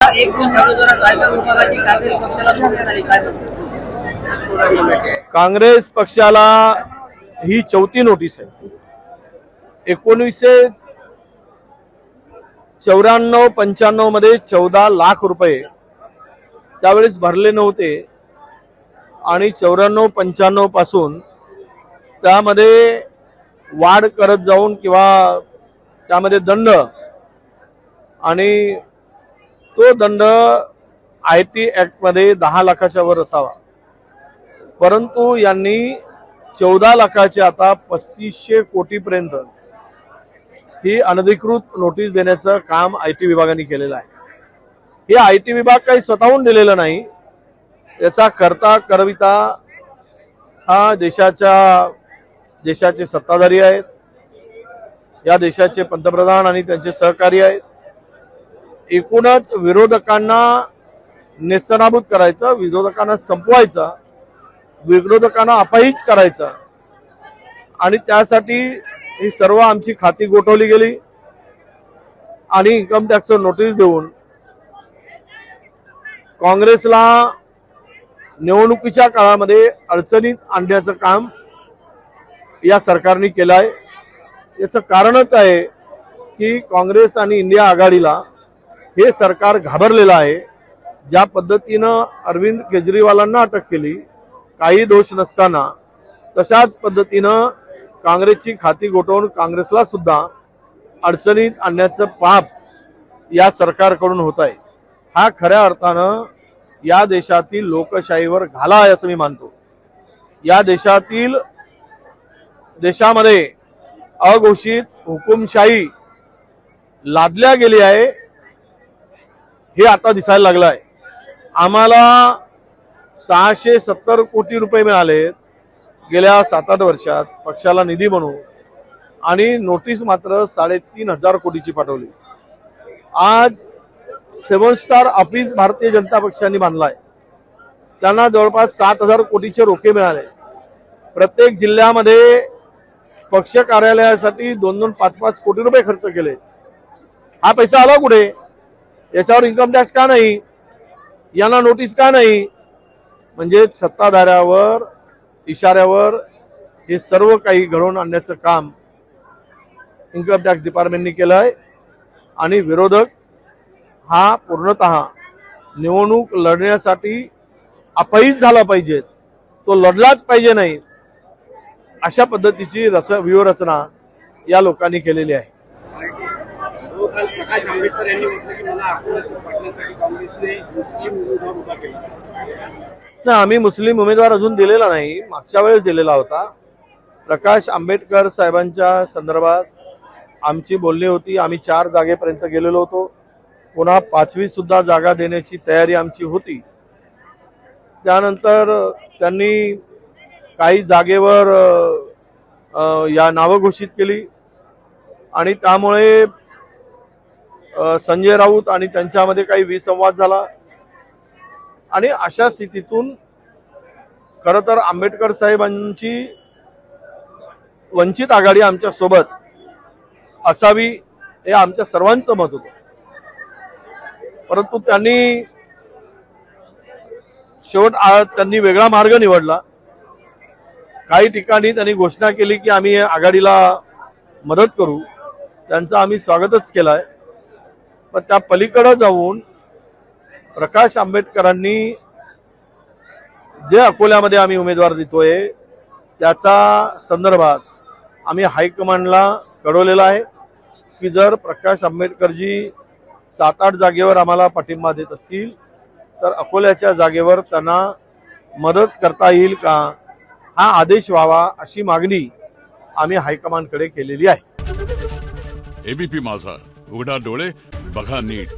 एक दिवस अगोदर आयकर विभागाची काँग्रेस पक्षाला नोटीस आली, काय म्हणतो? काँग्रेस पक्षाला ही 4थी नोटीस आहे। 1994-95 मध्ये 14 लाख रुपये त्यावेळेस भरले नव्हते आणि 94-95 पासून त्यामध्ये वाढ करत जाऊन किंवा त्यामध्ये दंड आणि तो दंड IT ऍक्ट मध्ये 10 लाखाच्या वर असावा, परंतु यांनी 14 लाखाचे आता 2500 कोटीपर्यंत ही अनधिकृत नोटीस देण्याचं काम IT विभागाने केलेलं आहे। हे IT विभाग काही स्वतःहून दिलेलं नाही, याचा करता करविता हा देशाचे सत्ताधारी आहेत, या देशाचे पंतप्रधान आणि त्यांचे सहकारी आहेत। एकूणच विरोधकांना नेस्तनाबूत करायचं, विरोधकांना संपवायचं, विरोधकांना अपाहिज करायचं आणि त्यासाठी ही सर्व आमची खाती गोठवली गेली आणि इन्कम टॅक्स नोटीस देऊन काँग्रेसला निवडणुकीच्या काळामध्ये अडचणीत आणण्याचं काम या सरकारने केलं आहे। याचं कारणच आहे की काँग्रेस आणि इंडिया आघाडीला हे सरकार घाबरलेलं आहे। ज्या पद्धतीनं अरविंद केजरीवालांना अटक केली काही दोष नसताना, तशाच पद्धतीनं काँग्रेसची खाती गोठवून काँग्रेसला सुद्धा अडचणीत आणण्याचं पाप या सरकारकडून होत आहे। हा खऱ्या अर्थानं या देशातील लोकशाहीवर घाला आहे असं मी मानतो। या देशामध्ये अघोषित हुकुमशाही लादल्या गेली आहे हे आता दिसायला लागलं आहे। आम्हाला 670 कोटी रुपये मिळाले गेल्या 7-8 वर्षात पक्षाला निधी म्हणून, आणि नोटीस मात्र 3500 कोटीची पाठवली। आज 7 स्टार ऑफिस भारतीय जनता पक्षाने बांधला आहे, त्यांना जवळपास 7000 कोटीचे रोखे मिळाले। प्रत्येक जिल्ह्यामध्ये पक्ष कार्यालयासाठी 2-2, 5-5 कोटी रुपये खर्च केले। हा पैसा आला कुठे? याच्यावर इन्कम टॅक्स का नाही? यांना नोटीस का नाही? म्हणजे सत्ताधाऱ्यावर इशाऱ्यावर हे सर्व काही घडवून आणण्याचं काम इन्कम टॅक्स डिपार्टमेंटने केलं आहे आणि विरोधक हा पूर्णतः निवडणूक लढण्यासाठी अपाहिज झाला पाहिजे, तो लढलाच पाहिजे नाही, अशा पद्धतीची व्यूहरचना या लोकांनी केलेली आहे। प्रकाश आंबेडकर यांनी म्हटलं की मला अकोल्यात पाठवण्यासाठी काँग्रेसने मुस्लिम उमेदवार उभा केला नाही, आम्ही मुस्लिम उमेदवार अजून दिलेला नाही, मागच्या वेळेस दिलेला होता। प्रकाश आंबेडकर साहेबांच्या संदर्भात आमची बोलणी होती, आम्ही 4 जागेपर्यंत गेलेलो होतो, पुन्हा 5वी सुद्धा जागा देण्याची तयारी आमची होती। त्यानंतर त्यांनी काही जागेवर या नावं घोषित केली आणि त्यामुळे संजय राऊत आणि त्यांच्यामध्ये काही विसंवाद झाला आणि अशा स्थितीतून खरं तर आंबेडकर साहेबांची वंचित आघाडी आमच्या सोबत असावी हे आमच्या सर्वांचं मत होतं, परंतु त्यांनी वेगळा मार्ग निवडला। काही ठिकाणी त्यांनी घोषणा केली की आम्ही आघाडीला मदत करू, त्यांचं आम्ही स्वागतच केलंय, पण त्या पलीकडे जाऊन प्रकाश आंबेडकरांनी जे अकोल्यामध्ये आम्ही उमेदवार देतोय त्याचा संदर्भात आम्ही हायकमांडला कळवलेलं आहे की जर प्रकाश आंबेडकरजी 7-8 जागेवर आम्हाला पाठिंबा देत असतील तर अकोल्याच्या जागेवर त्यांना मदत करता येईल का, हा आदेश व्हावा अशी मागणी आम्ही हायकमांडकडे केलेली आहे। ABP माझा, उघडा डोळे बघा नीट।